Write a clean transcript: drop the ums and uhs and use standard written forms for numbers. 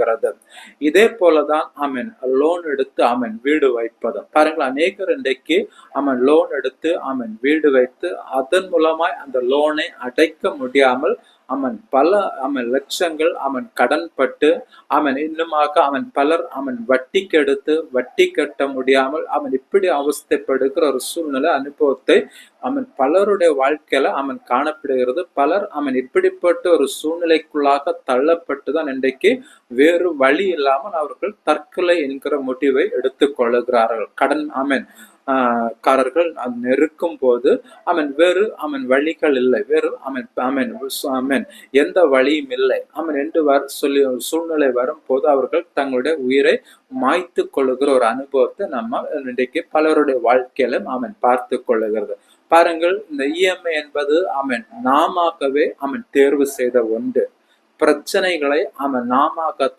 கொள்ளுகிறது. இதே போலதான் லோன் எடுத்து வீடு வைப்பதும் பாருங்கள். அநேகர் இன்றைக்கு லோன் எடுத்து வீடு வைத்து அதன் மூலமாய் அந்த லோனை அடைக்க முடியாமல் பல லட்சங்கள் கடன் பட்டு இன்னுமாக பலர் வட்டிக்கு எடுத்து வட்டி கட்ட முடியாமல் இப்படி அவஸ்தைப்படுகிற ஒரு சூழ்நிலை அனுபவத்தை பலருடைய வாழ்க்கையில காணப்படுகிறது. பலர் இப்படிப்பட்ட ஒரு சூழ்நிலைக்குள்ளாக தள்ளப்பட்டுதான் இன்றைக்கு வேறு வழி இல்லாமல் அவர்கள் தற்கொலை என்கிற முடிவை எடுத்துக் கொள்ளுகிறார்கள். கடன் காரர்கள் நெருக்கும் போது வேறு வழிகள் இல்லை, வேறு எந்த வழியும் இல்லை என்று சொல்லி சூழ்நிலை வரும்போது அவர்கள் தங்களுடைய உயிரை மாய்த்து கொள்ளுகிற ஒரு அனுபவத்தை நம்ம இன்றைக்கு பலருடைய வாழ்க்கையிலும் பார்த்து கொள்ளுகிறது. பாருங்கள், இந்த இஎம்ஐ என்பது நாமவே தேர்வு செய்த ஒன்று. பிரச்சனைகளை நாம